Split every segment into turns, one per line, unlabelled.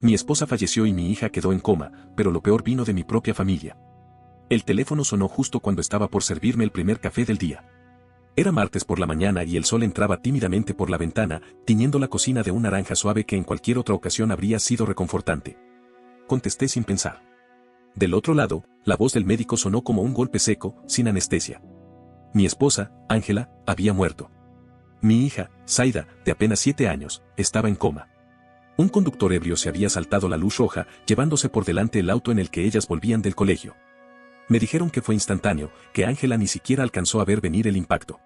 Mi esposa falleció y mi hija quedó en coma, pero lo peor vino de mi propia familia. El teléfono sonó justo cuando estaba por servirme el primer café del día. Era martes por la mañana y el sol entraba tímidamente por la ventana, tiñendo la cocina de un naranja suave que en cualquier otra ocasión habría sido reconfortante. Contesté sin pensar. Del otro lado, la voz del médico sonó como un golpe seco, sin anestesia. Mi esposa, Ángela, había muerto. Mi hija, Zaida, de apenas 7 años, estaba en coma. Un conductor ebrio se había saltado la luz roja, llevándose por delante el auto en el que ellas volvían del colegio. Me dijeron que fue instantáneo, que Ángela ni siquiera alcanzó a ver venir el impacto.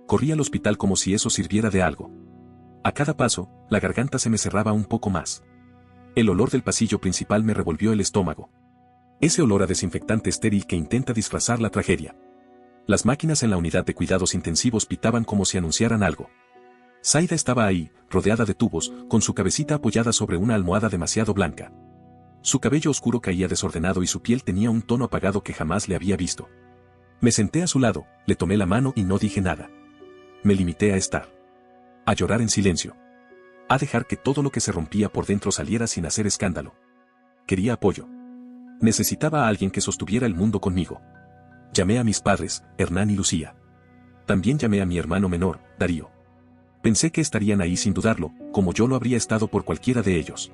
Corrí al hospital como si eso sirviera de algo. A cada paso, la garganta se me cerraba un poco más. El olor del pasillo principal me revolvió el estómago. Ese olor a desinfectante estéril que intenta disfrazar la tragedia. Las máquinas en la unidad de cuidados intensivos pitaban como si anunciaran algo. Zaida estaba ahí, rodeada de tubos, con su cabecita apoyada sobre una almohada demasiado blanca. Su cabello oscuro caía desordenado y su piel tenía un tono apagado que jamás le había visto. Me senté a su lado, le tomé la mano y no dije nada. Me limité a estar. A llorar en silencio. A dejar que todo lo que se rompía por dentro saliera sin hacer escándalo. Quería apoyo. Necesitaba a alguien que sostuviera el mundo conmigo. Llamé a mis padres, Hernán y Lucía. También llamé a mi hermano menor, Darío. Pensé que estarían ahí sin dudarlo, como yo lo habría estado por cualquiera de ellos.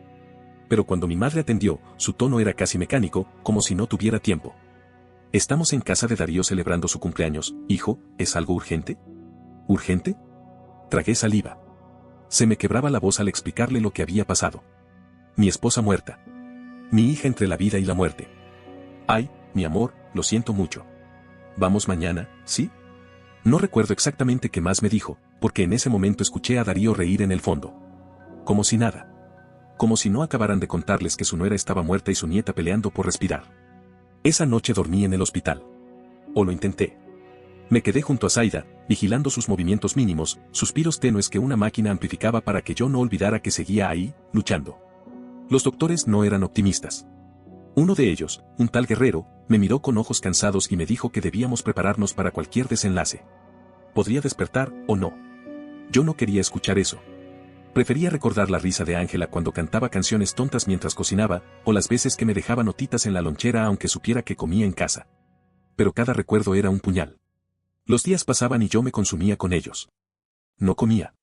Pero cuando mi madre atendió, su tono era casi mecánico, como si no tuviera tiempo. «Estamos en casa de Darío celebrando su cumpleaños, hijo, ¿es algo urgente?» ¿Urgente? Tragué saliva. Se me quebraba la voz al explicarle lo que había pasado. Mi esposa muerta. Mi hija entre la vida y la muerte. Ay, mi amor, lo siento mucho. ¿Vamos mañana, sí? No recuerdo exactamente qué más me dijo, porque en ese momento escuché a Darío reír en el fondo. Como si nada. Como si no acabaran de contarles que su nuera estaba muerta y su nieta peleando por respirar. Esa noche dormí en el hospital. O lo intenté. Me quedé junto a Zaida, vigilando sus movimientos mínimos, suspiros tenues que una máquina amplificaba para que yo no olvidara que seguía ahí, luchando. Los doctores no eran optimistas. Uno de ellos, un tal Guerrero, me miró con ojos cansados y me dijo que debíamos prepararnos para cualquier desenlace. Podría despertar o no. Yo no quería escuchar eso. Prefería recordar la risa de Ángela cuando cantaba canciones tontas mientras cocinaba, o las veces que me dejaba notitas en la lonchera aunque supiera que comía en casa. Pero cada recuerdo era un puñal. Los días pasaban y yo me consumía con ellos. No comía.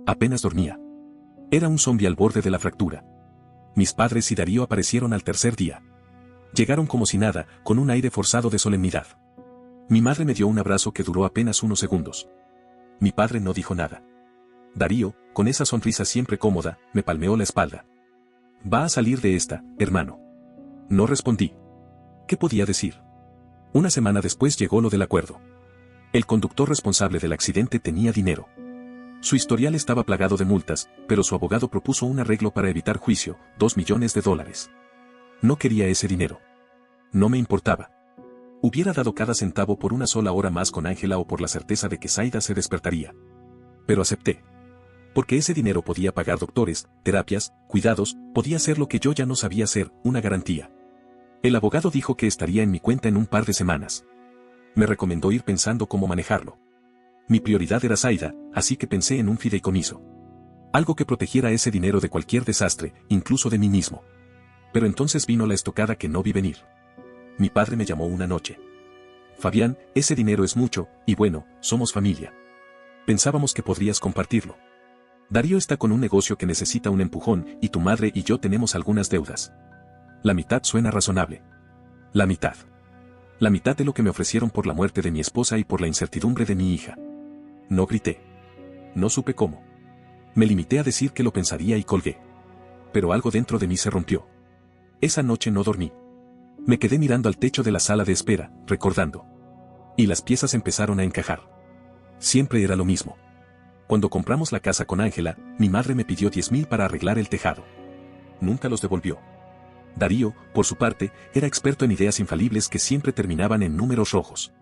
Apenas dormía. Era un zombi al borde de la fractura. Mis padres y Darío aparecieron al tercer día. Llegaron como si nada, con un aire forzado de solemnidad. Mi madre me dio un abrazo que duró apenas unos segundos. Mi padre no dijo nada. Darío, con esa sonrisa siempre cómoda, me palmeó la espalda. «Va a salir de esta, hermano». No respondí. ¿Qué podía decir? Una semana después llegó lo del acuerdo. El conductor responsable del accidente tenía dinero. Su historial estaba plagado de multas, pero su abogado propuso un arreglo para evitar juicio, $2 millones. No quería ese dinero. No me importaba. Hubiera dado cada centavo por una sola hora más con Ángela o por la certeza de que Zaida se despertaría. Pero acepté. Porque ese dinero podía pagar doctores, terapias, cuidados, podía ser lo que yo ya no sabía hacer, una garantía. El abogado dijo que estaría en mi cuenta en un par de semanas. Me recomendó ir pensando cómo manejarlo. Mi prioridad era Zaida, así que pensé en un fideicomiso. Algo que protegiera ese dinero de cualquier desastre, incluso de mí mismo. Pero entonces vino la estocada que no vi venir. Mi padre me llamó una noche. «Fabián, ese dinero es mucho, y bueno, somos familia. Pensábamos que podrías compartirlo. Darío está con un negocio que necesita un empujón, y tu madre y yo tenemos algunas deudas. La mitad suena razonable. La mitad. La mitad de lo que me ofrecieron por la muerte de mi esposa y por la incertidumbre de mi hija». No grité. No supe cómo. Me limité a decir que lo pensaría y colgué. Pero algo dentro de mí se rompió. Esa noche no dormí. Me quedé mirando al techo de la sala de espera, recordando. Y las piezas empezaron a encajar. Siempre era lo mismo. Cuando compramos la casa con Ángela, mi madre me pidió 10,000 para arreglar el tejado. Nunca los devolvió. Darío, por su parte, era experto en ideas infalibles que siempre terminaban en números rojos.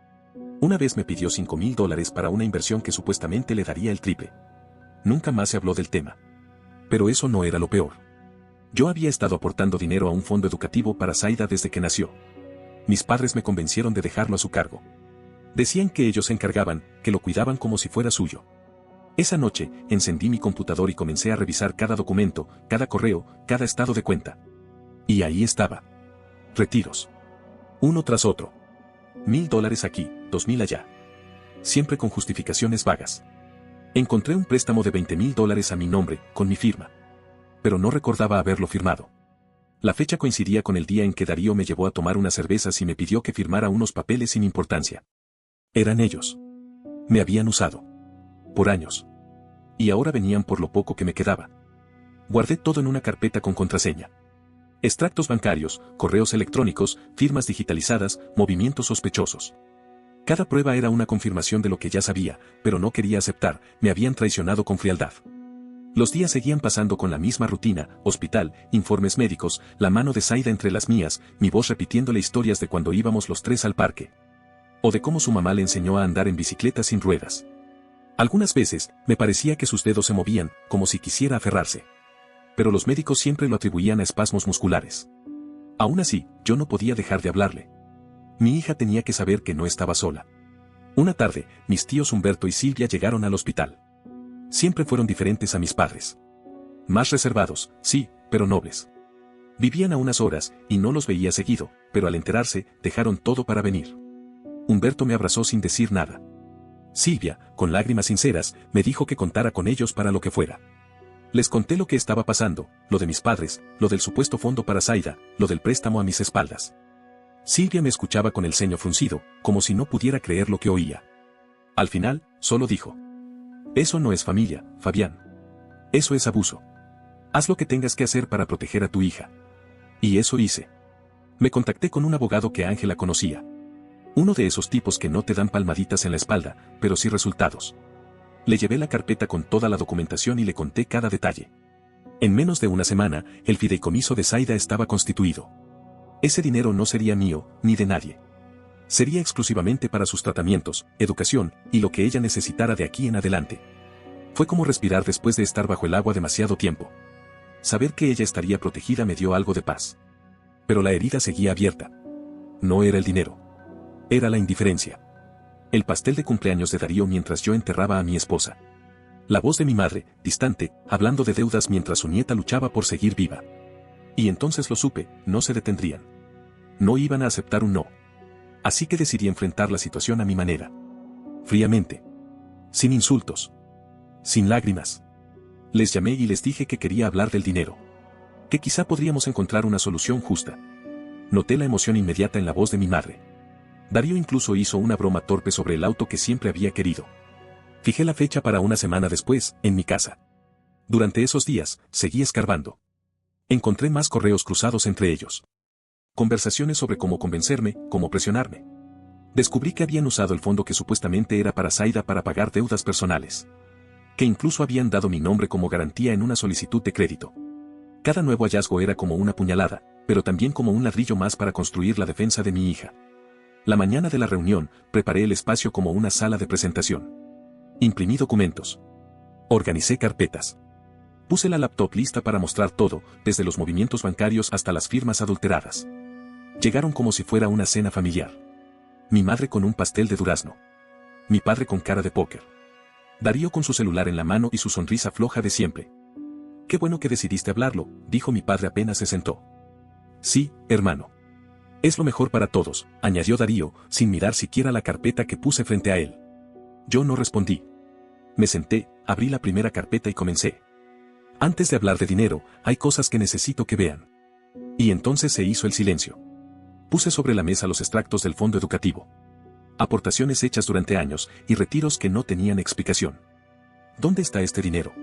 Una vez me pidió $5,000 para una inversión que supuestamente le daría el triple. Nunca más se habló del tema. Pero eso no era lo peor. Yo había estado aportando dinero a un fondo educativo para Zaida desde que nació. Mis padres me convencieron de dejarlo a su cargo. Decían que ellos se encargaban, que lo cuidaban como si fuera suyo. Esa noche, encendí mi computador y comencé a revisar cada documento, cada correo, cada estado de cuenta. Y ahí estaba. Retiros. Uno tras otro. $1000 aquí, 2000 allá. Siempre con justificaciones vagas. Encontré un préstamo de $20,000 a mi nombre, con mi firma. Pero no recordaba haberlo firmado. La fecha coincidía con el día en que Darío me llevó a tomar unas cervezas y me pidió que firmara unos papeles sin importancia. Eran ellos. Me habían usado. Por años. Y ahora venían por lo poco que me quedaba. Guardé todo en una carpeta con contraseña. Extractos bancarios, correos electrónicos, firmas digitalizadas, movimientos sospechosos. Cada prueba era una confirmación de lo que ya sabía, pero no quería aceptar, me habían traicionado con frialdad. Los días seguían pasando con la misma rutina, hospital, informes médicos, la mano de Zaida entre las mías, mi voz repitiéndole historias de cuando íbamos los tres al parque. O de cómo su mamá le enseñó a andar en bicicleta sin ruedas. Algunas veces, me parecía que sus dedos se movían, como si quisiera aferrarse. Pero los médicos siempre lo atribuían a espasmos musculares. Aún así, yo no podía dejar de hablarle. Mi hija tenía que saber que no estaba sola. Una tarde, mis tíos Humberto y Silvia llegaron al hospital. Siempre fueron diferentes a mis padres. Más reservados, sí, pero nobles. Vivían a unas horas, y no los veía seguido, pero al enterarse, dejaron todo para venir. Humberto me abrazó sin decir nada. Silvia, con lágrimas sinceras, me dijo que contara con ellos para lo que fuera. Les conté lo que estaba pasando, lo de mis padres, lo del supuesto fondo para Zaida, lo del préstamo a mis espaldas. Silvia me escuchaba con el ceño fruncido, como si no pudiera creer lo que oía. Al final, solo dijo: «Eso no es familia, Fabián. Eso es abuso. Haz lo que tengas que hacer para proteger a tu hija». Y eso hice. Me contacté con un abogado que Ángela conocía. Uno de esos tipos que no te dan palmaditas en la espalda, pero sí resultados. Le llevé la carpeta con toda la documentación y le conté cada detalle. En menos de una semana, el fideicomiso de Zaida estaba constituido. Ese dinero no sería mío, ni de nadie. Sería exclusivamente para sus tratamientos, educación, y lo que ella necesitara de aquí en adelante. Fue como respirar después de estar bajo el agua demasiado tiempo. Saber que ella estaría protegida me dio algo de paz. Pero la herida seguía abierta. No era el dinero. Era la indiferencia. El pastel de cumpleaños de Darío mientras yo enterraba a mi esposa. La voz de mi madre, distante, hablando de deudas mientras su nieta luchaba por seguir viva. Y entonces lo supe, no se detendrían. No iban a aceptar un no. Así que decidí enfrentar la situación a mi manera. Fríamente. Sin insultos. Sin lágrimas. Les llamé y les dije que quería hablar del dinero. Que quizá podríamos encontrar una solución justa. Noté la emoción inmediata en la voz de mi madre. Darío incluso hizo una broma torpe sobre el auto que siempre había querido. Fijé la fecha para una semana después, en mi casa. Durante esos días, seguí escarbando. Encontré más correos cruzados entre ellos. Conversaciones sobre cómo convencerme, cómo presionarme. Descubrí que habían usado el fondo que supuestamente era para Zaida para pagar deudas personales. Que incluso habían dado mi nombre como garantía en una solicitud de crédito. Cada nuevo hallazgo era como una puñalada, pero también como un ladrillo más para construir la defensa de mi hija. La mañana de la reunión, preparé el espacio como una sala de presentación. Imprimí documentos. Organicé carpetas. Puse la laptop lista para mostrar todo, desde los movimientos bancarios hasta las firmas adulteradas. Llegaron como si fuera una cena familiar. Mi madre con un pastel de durazno. Mi padre con cara de póker. Darío con su celular en la mano y su sonrisa floja de siempre. «Qué bueno que decidiste hablarlo», dijo mi padre apenas se sentó. «Sí, hermano. Es lo mejor para todos», añadió Darío, sin mirar siquiera la carpeta que puse frente a él. Yo no respondí. Me senté, abrí la primera carpeta y comencé. Antes de hablar de dinero, hay cosas que necesito que vean. Y entonces se hizo el silencio. Puse sobre la mesa los extractos del fondo educativo. Aportaciones hechas durante años y retiros que no tenían explicación. ¿Dónde está este dinero?,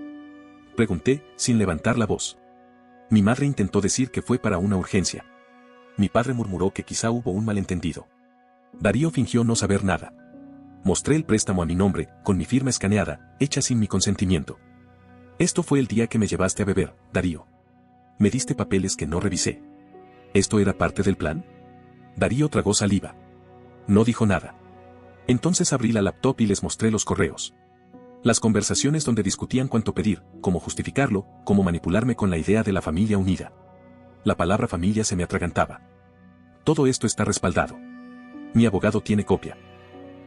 pregunté, sin levantar la voz. Mi madre intentó decir que fue para una urgencia. Mi padre murmuró que quizá hubo un malentendido. Darío fingió no saber nada. Mostré el préstamo a mi nombre, con mi firma escaneada, hecha sin mi consentimiento. «Esto fue el día que me llevaste a beber, Darío. Me diste papeles que no revisé. ¿Esto era parte del plan?». Darío tragó saliva. No dijo nada. Entonces abrí la laptop y les mostré los correos. Las conversaciones donde discutían cuánto pedir, cómo justificarlo, cómo manipularme con la idea de la familia unida. La palabra familia se me atragantaba. «Todo esto está respaldado. Mi abogado tiene copia».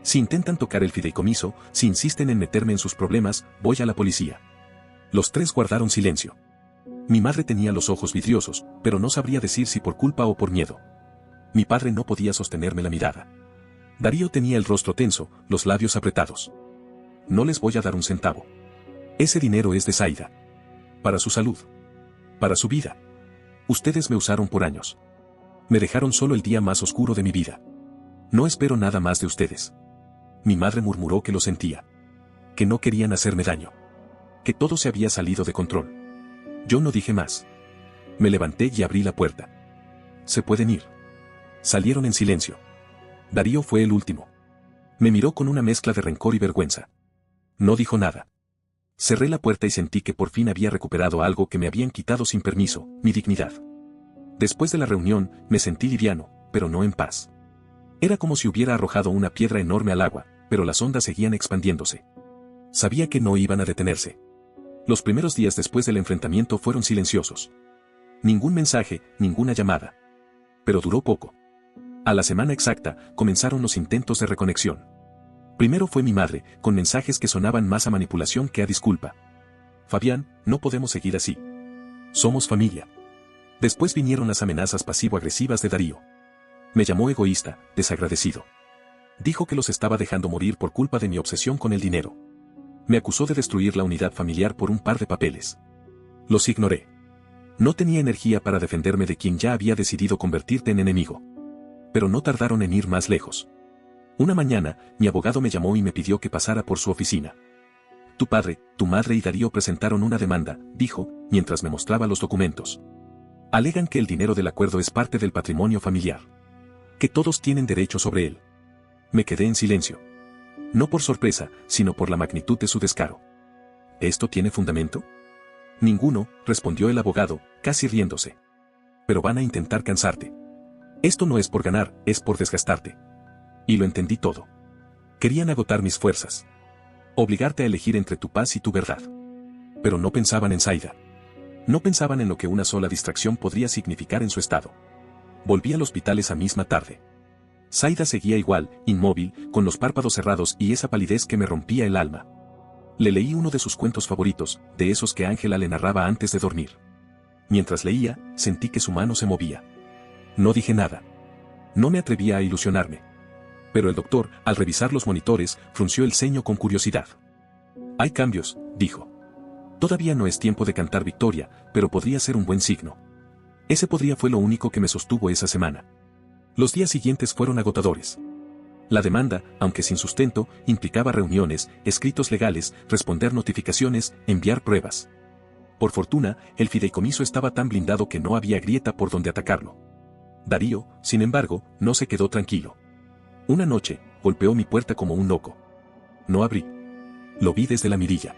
Si intentan tocar el fideicomiso, si insisten en meterme en sus problemas, voy a la policía. Los tres guardaron silencio. Mi madre tenía los ojos vidriosos, pero no sabría decir si por culpa o por miedo. Mi padre no podía sostenerme la mirada. Darío tenía el rostro tenso, los labios apretados. No les voy a dar un centavo. Ese dinero es de Zaida. Para su salud. Para su vida. Ustedes me usaron por años. Me dejaron solo el día más oscuro de mi vida. No espero nada más de ustedes. Mi madre murmuró que lo sentía. Que no querían hacerme daño. Que todo se había salido de control. Yo no dije más. Me levanté y abrí la puerta. Se pueden ir. Salieron en silencio. Darío fue el último. Me miró con una mezcla de rencor y vergüenza. No dijo nada. Cerré la puerta y sentí que por fin había recuperado algo que me habían quitado sin permiso, mi dignidad. Después de la reunión, me sentí liviano, pero no en paz. Era como si hubiera arrojado una piedra enorme al agua, pero las ondas seguían expandiéndose. Sabía que no iban a detenerse. Los primeros días después del enfrentamiento fueron silenciosos. Ningún mensaje, ninguna llamada. Pero duró poco. A la semana exacta, comenzaron los intentos de reconexión. Primero fue mi madre, con mensajes que sonaban más a manipulación que a disculpa. Fabián, no podemos seguir así. Somos familia. Después vinieron las amenazas pasivo-agresivas de Darío. Me llamó egoísta, desagradecido. Dijo que los estaba dejando morir por culpa de mi obsesión con el dinero. Me acusó de destruir la unidad familiar por un par de papeles. Los ignoré. No tenía energía para defenderme de quien ya había decidido convertirte en enemigo. Pero no tardaron en ir más lejos. Una mañana, mi abogado me llamó y me pidió que pasara por su oficina. Tu padre, tu madre y Darío presentaron una demanda, dijo, mientras me mostraba los documentos. Alegan que el dinero del acuerdo es parte del patrimonio familiar. Que todos tienen derecho sobre él. Me quedé en silencio. No por sorpresa, sino por la magnitud de su descaro. ¿Esto tiene fundamento? Ninguno, respondió el abogado, casi riéndose. Pero van a intentar cansarte. Esto no es por ganar, es por desgastarte. Y lo entendí todo. Querían agotar mis fuerzas. Obligarte a elegir entre tu paz y tu verdad. Pero no pensaban en Zaida. No pensaban en lo que una sola distracción podría significar en su estado. Volví al hospital esa misma tarde. Zaida seguía igual, inmóvil, con los párpados cerrados y esa palidez que me rompía el alma. Le leí uno de sus cuentos favoritos, de esos que Ángela le narraba antes de dormir. Mientras leía, sentí que su mano se movía. No dije nada. No me atrevía a ilusionarme. Pero el doctor, al revisar los monitores, frunció el ceño con curiosidad. Hay cambios, dijo. Todavía no es tiempo de cantar victoria, pero podría ser un buen signo. Ese podría fue lo único que me sostuvo esa semana. Los días siguientes fueron agotadores. La demanda, aunque sin sustento, implicaba reuniones, escritos legales, responder notificaciones, enviar pruebas. Por fortuna, el fideicomiso estaba tan blindado que no había grieta por donde atacarlo. Darío, sin embargo, no se quedó tranquilo. Una noche, golpeó mi puerta como un loco. No abrí. Lo vi desde la mirilla.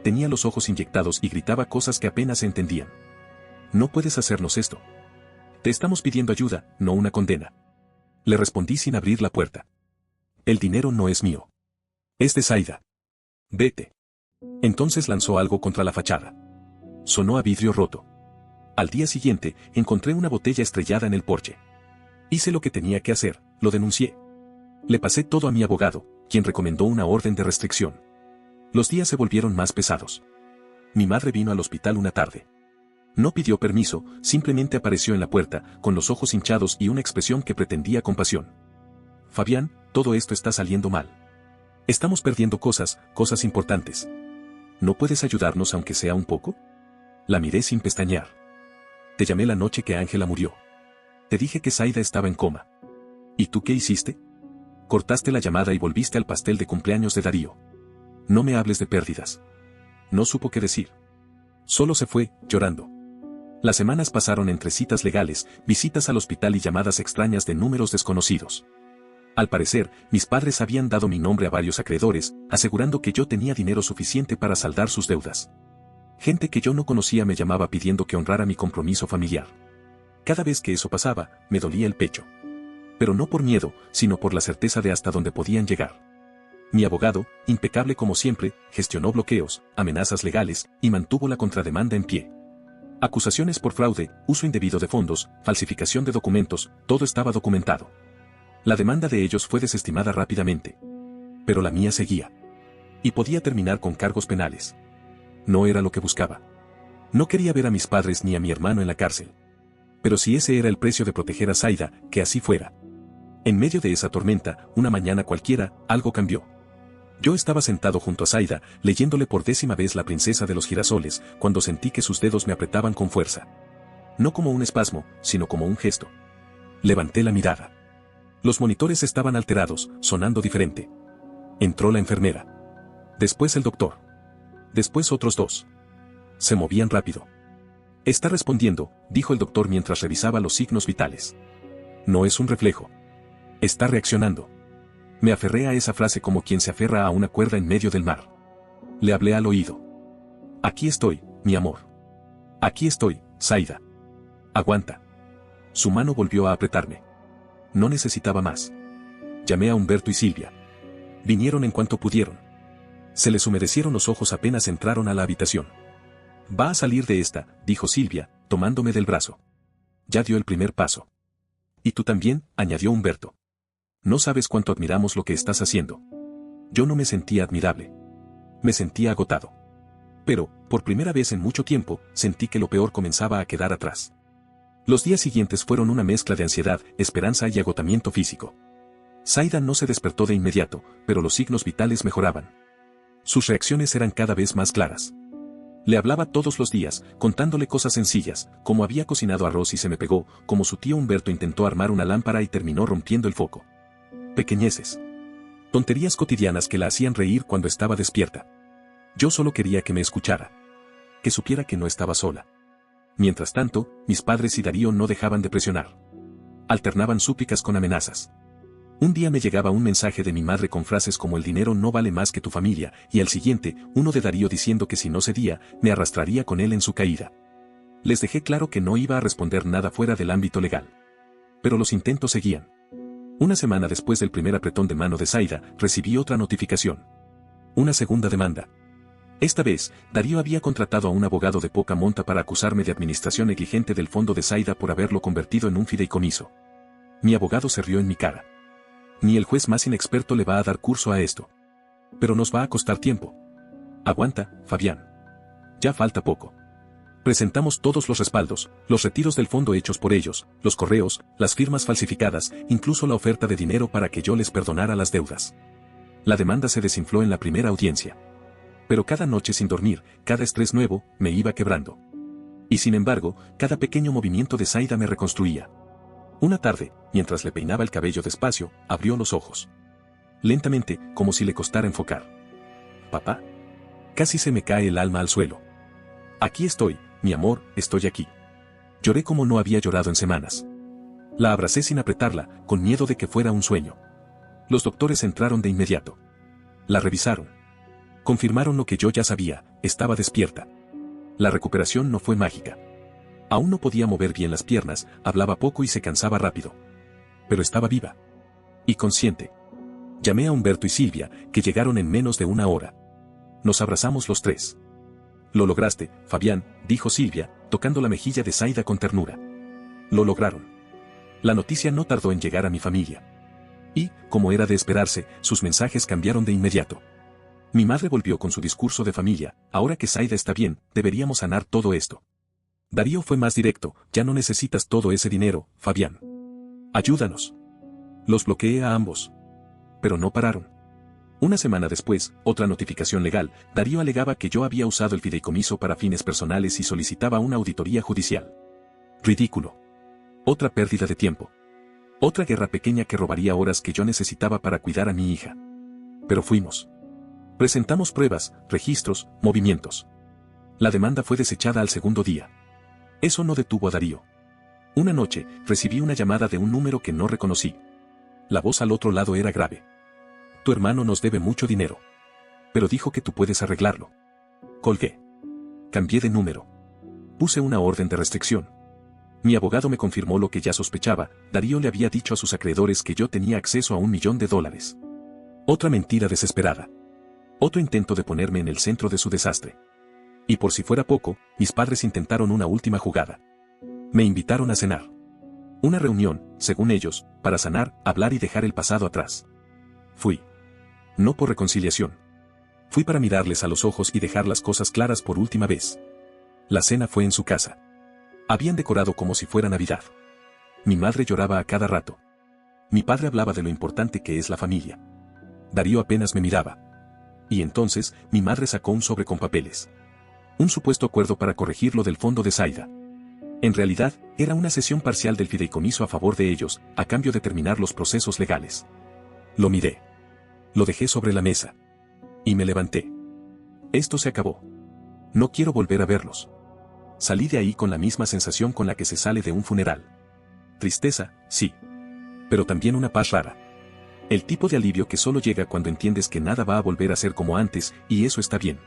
Tenía los ojos inyectados y gritaba cosas que apenas se entendían. No puedes hacernos esto. Te estamos pidiendo ayuda, no una condena. Le respondí sin abrir la puerta. El dinero no es mío. Es de Zaida. Vete. Entonces lanzó algo contra la fachada. Sonó a vidrio roto. Al día siguiente, encontré una botella estrellada en el porche. Hice lo que tenía que hacer, lo denuncié. Le pasé todo a mi abogado, quien recomendó una orden de restricción. Los días se volvieron más pesados. Mi madre vino al hospital una tarde. No pidió permiso, simplemente apareció en la puerta, con los ojos hinchados y una expresión que pretendía compasión. Fabián, todo esto está saliendo mal. Estamos perdiendo cosas importantes. ¿No puedes ayudarnos aunque sea un poco? La miré sin pestañear. Te llamé la noche que Ángela murió. Te dije que Zaida estaba en coma. ¿Y tú qué hiciste? Cortaste la llamada y volviste al pastel de cumpleaños de Darío. No me hables de pérdidas. No supo qué decir. Solo se fue, llorando. Las semanas pasaron entre citas legales, visitas al hospital y llamadas extrañas de números desconocidos. Al parecer, mis padres habían dado mi nombre a varios acreedores, asegurando que yo tenía dinero suficiente para saldar sus deudas. Gente que yo no conocía me llamaba pidiendo que honrara mi compromiso familiar. Cada vez que eso pasaba, me dolía el pecho. Pero no por miedo, sino por la certeza de hasta dónde podían llegar. Mi abogado, impecable como siempre, gestionó bloqueos, amenazas legales, y mantuvo la contrademanda en pie. Acusaciones por fraude, uso indebido de fondos, falsificación de documentos, todo estaba documentado. La demanda de ellos fue desestimada rápidamente. Pero la mía seguía. Y podía terminar con cargos penales. No era lo que buscaba. No quería ver a mis padres ni a mi hermano en la cárcel. Pero si ese era el precio de proteger a Zaida, que así fuera. En medio de esa tormenta, una mañana cualquiera, algo cambió. Yo estaba sentado junto a Zaida, leyéndole por 10ª vez La princesa de los girasoles, cuando sentí que sus dedos me apretaban con fuerza. No como un espasmo, sino como un gesto. Levanté la mirada. Los monitores estaban alterados, sonando diferente. Entró la enfermera. Después el doctor. Después otros 2. Se movían rápido. Está respondiendo, dijo el doctor mientras revisaba los signos vitales. No es un reflejo. Está reaccionando. Me aferré a esa frase como quien se aferra a una cuerda en medio del mar. Le hablé al oído. Aquí estoy, mi amor. Aquí estoy, Zaida. Aguanta. Su mano volvió a apretarme. No necesitaba más. Llamé a Humberto y Silvia. Vinieron en cuanto pudieron. Se les humedecieron los ojos apenas entraron a la habitación. Va a salir de esta, dijo Silvia, tomándome del brazo. Ya dio el primer paso. Y tú también, añadió Humberto. No sabes cuánto admiramos lo que estás haciendo. Yo no me sentía admirable. Me sentía agotado. Pero, por primera vez en mucho tiempo, sentí que lo peor comenzaba a quedar atrás. Los días siguientes fueron una mezcla de ansiedad, esperanza y agotamiento físico. Zaida no se despertó de inmediato, pero los signos vitales mejoraban. Sus reacciones eran cada vez más claras. Le hablaba todos los días, contándole cosas sencillas, como había cocinado arroz y se me pegó, como su tío Humberto intentó armar una lámpara y terminó rompiendo el foco. Pequeñeces. Tonterías cotidianas que la hacían reír cuando estaba despierta. Yo solo quería que me escuchara. Que supiera que no estaba sola. Mientras tanto, mis padres y Darío no dejaban de presionar. Alternaban súplicas con amenazas. Un día me llegaba un mensaje de mi madre con frases como el dinero no vale más que tu familia, y al siguiente, uno de Darío diciendo que si no cedía, me arrastraría con él en su caída. Les dejé claro que no iba a responder nada fuera del ámbito legal. Pero los intentos seguían. Una semana después del primer apretón de mano de Zaida, recibí otra notificación. Una segunda demanda. Esta vez, Darío había contratado a un abogado de poca monta para acusarme de administración negligente del fondo de Zaida por haberlo convertido en un fideicomiso. Mi abogado se rió en mi cara. Ni el juez más inexperto le va a dar curso a esto. Pero nos va a costar tiempo. Aguanta, Fabián. Ya falta poco. Presentamos todos los respaldos, los retiros del fondo hechos por ellos, los correos, las firmas falsificadas, incluso la oferta de dinero para que yo les perdonara las deudas. La demanda se desinfló en la primera audiencia. Pero cada noche sin dormir, cada estrés nuevo, me iba quebrando. Y sin embargo, cada pequeño movimiento de Zaida me reconstruía. Una tarde, mientras le peinaba el cabello despacio, abrió los ojos. Lentamente, como si le costara enfocar. «Papá». Casi se me cae el alma al suelo. «Aquí estoy, mi amor, estoy aquí». Lloré como no había llorado en semanas. La abracé sin apretarla, con miedo de que fuera un sueño. Los doctores entraron de inmediato. La revisaron. Confirmaron lo que yo ya sabía, estaba despierta. La recuperación no fue mágica. Aún no podía mover bien las piernas, hablaba poco y se cansaba rápido. Pero estaba viva. Y consciente. Llamé a Humberto y Silvia, que llegaron en menos de una hora. Nos abrazamos los 3. «Lo lograste, Fabián», dijo Silvia, tocando la mejilla de Zaida con ternura. Lo lograron. La noticia no tardó en llegar a mi familia. Y, como era de esperarse, sus mensajes cambiaron de inmediato. Mi madre volvió con su discurso de familia: «Ahora que Zaida está bien, deberíamos sanar todo esto». Darío fue más directo: «Ya no necesitas todo ese dinero, Fabián. Ayúdanos». Los bloqueé a ambos. Pero no pararon. Una semana después, otra notificación legal: Darío alegaba que yo había usado el fideicomiso para fines personales y solicitaba una auditoría judicial. Ridículo. Otra pérdida de tiempo. Otra guerra pequeña que robaría horas que yo necesitaba para cuidar a mi hija. Pero fuimos. Presentamos pruebas, registros, movimientos. La demanda fue desechada al segundo día. Eso no detuvo a Darío. Una noche, recibí una llamada de un número que no reconocí. La voz al otro lado era grave. «Tu hermano nos debe mucho dinero. Pero dijo que tú puedes arreglarlo». Colgué. Cambié de número. Puse una orden de restricción. Mi abogado me confirmó lo que ya sospechaba: Darío le había dicho a sus acreedores que yo tenía acceso a $1.000.000. Otra mentira desesperada. Otro intento de ponerme en el centro de su desastre. Y por si fuera poco, mis padres intentaron una última jugada. Me invitaron a cenar. Una reunión, según ellos, para sanar, hablar y dejar el pasado atrás. Fui. No por reconciliación. Fui para mirarles a los ojos y dejar las cosas claras por última vez. La cena fue en su casa. Habían decorado como si fuera Navidad. Mi madre lloraba a cada rato. Mi padre hablaba de lo importante que es la familia. Darío apenas me miraba. Y entonces, mi madre sacó un sobre con papeles. Un supuesto acuerdo para corregir lo del fondo de Zaida. En realidad, era una cesión parcial del fideicomiso a favor de ellos, a cambio de terminar los procesos legales. Lo miré. Lo dejé sobre la mesa. Y me levanté. Esto se acabó. No quiero volver a verlos. Salí de ahí con la misma sensación con la que se sale de un funeral. Tristeza, sí. Pero también una paz rara. El tipo de alivio que solo llega cuando entiendes que nada va a volver a ser como antes, y eso está bien.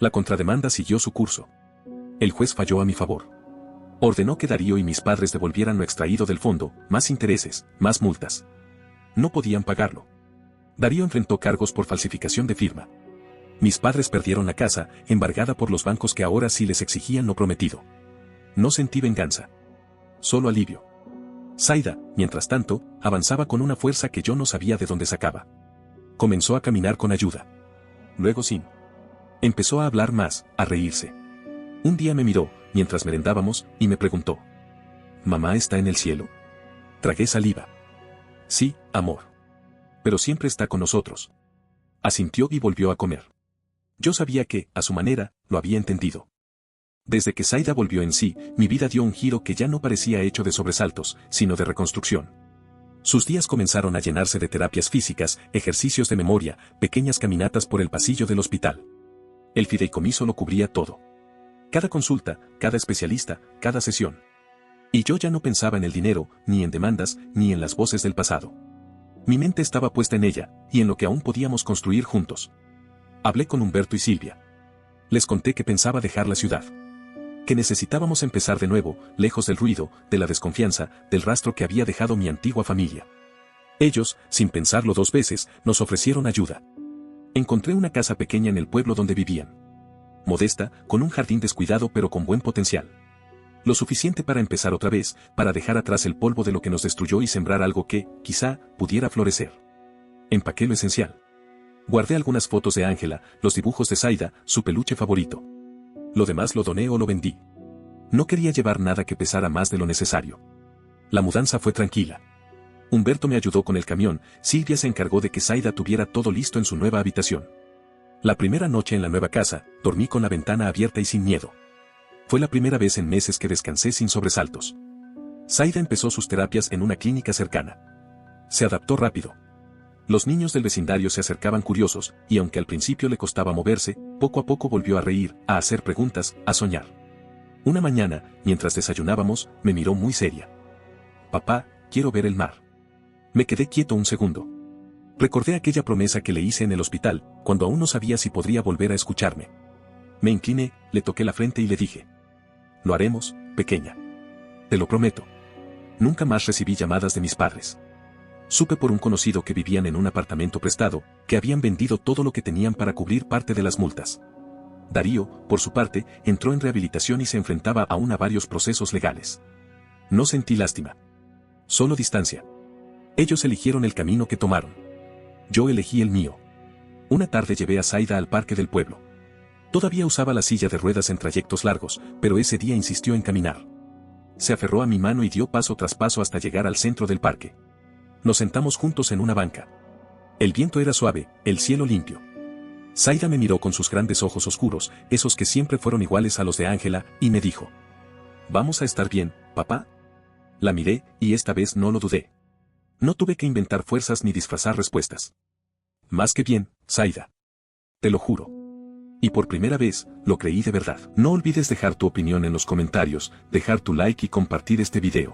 La contrademanda siguió su curso. El juez falló a mi favor. Ordenó que Darío y mis padres devolvieran lo extraído del fondo, más intereses, más multas. No podían pagarlo. Darío enfrentó cargos por falsificación de firma. Mis padres perdieron la casa, embargada por los bancos que ahora sí les exigían lo prometido. No sentí venganza. Solo alivio. Zaida, mientras tanto, avanzaba con una fuerza que yo no sabía de dónde sacaba. Comenzó a caminar con ayuda. Luego sin. Empezó a hablar más, a reírse. Un día me miró, mientras merendábamos, y me preguntó: ¿Mamá está en el cielo? Tragué saliva. Sí, amor. Pero siempre está con nosotros. Asintió y volvió a comer. Yo sabía que, a su manera, lo había entendido. Desde que Zaida volvió en sí, mi vida dio un giro que ya no parecía hecho de sobresaltos, sino de reconstrucción. Sus días comenzaron a llenarse de terapias físicas, ejercicios de memoria, pequeñas caminatas por el pasillo del hospital. El fideicomiso lo cubría todo. Cada consulta, cada especialista, cada sesión. Y yo ya no pensaba en el dinero, ni en demandas, ni en las voces del pasado. Mi mente estaba puesta en ella, y en lo que aún podíamos construir juntos. Hablé con Humberto y Silvia. Les conté que pensaba dejar la ciudad. Que necesitábamos empezar de nuevo, lejos del ruido, de la desconfianza, del rastro que había dejado mi antigua familia. Ellos, sin pensarlo dos veces, nos ofrecieron ayuda. Encontré una casa pequeña en el pueblo donde vivían. Modesta, con un jardín descuidado pero con buen potencial. Lo suficiente para empezar otra vez, para dejar atrás el polvo de lo que nos destruyó y sembrar algo que, quizá, pudiera florecer. Empaqué lo esencial. Guardé algunas fotos de Ángela, los dibujos de Zaida, su peluche favorito. Lo demás lo doné o lo vendí. No quería llevar nada que pesara más de lo necesario. La mudanza fue tranquila. Humberto me ayudó con el camión, Silvia se encargó de que Zaida tuviera todo listo en su nueva habitación. La primera noche en la nueva casa, dormí con la ventana abierta y sin miedo. Fue la primera vez en meses que descansé sin sobresaltos. Zaida empezó sus terapias en una clínica cercana. Se adaptó rápido. Los niños del vecindario se acercaban curiosos, y aunque al principio le costaba moverse, poco a poco volvió a reír, a hacer preguntas, a soñar. Una mañana, mientras desayunábamos, me miró muy seria. Papá, quiero ver el mar. Me quedé quieto un segundo. Recordé aquella promesa que le hice en el hospital, cuando aún no sabía si podría volver a escucharme. Me incliné, le toqué la frente y le dije: Lo haremos, pequeña. Te lo prometo. Nunca más recibí llamadas de mis padres. Supe por un conocido que vivían en un apartamento prestado, que habían vendido todo lo que tenían para cubrir parte de las multas. Darío, por su parte, entró en rehabilitación y se enfrentaba aún a varios procesos legales. No sentí lástima. Solo distancia. Ellos eligieron el camino que tomaron. Yo elegí el mío. Una tarde llevé a Zaida al parque del pueblo. Todavía usaba la silla de ruedas en trayectos largos, pero ese día insistió en caminar. Se aferró a mi mano y dio paso tras paso hasta llegar al centro del parque. Nos sentamos juntos en una banca. El viento era suave, el cielo limpio. Zaida me miró con sus grandes ojos oscuros, esos que siempre fueron iguales a los de Ángela, y me dijo: ¿Vamos a estar bien, papá? La miré, y esta vez no lo dudé. No tuve que inventar fuerzas ni disfrazar respuestas. Más que bien, Zaida. Te lo juro. Y por primera vez, lo creí de verdad. No olvides dejar tu opinión en los comentarios, dejar tu like y compartir este video.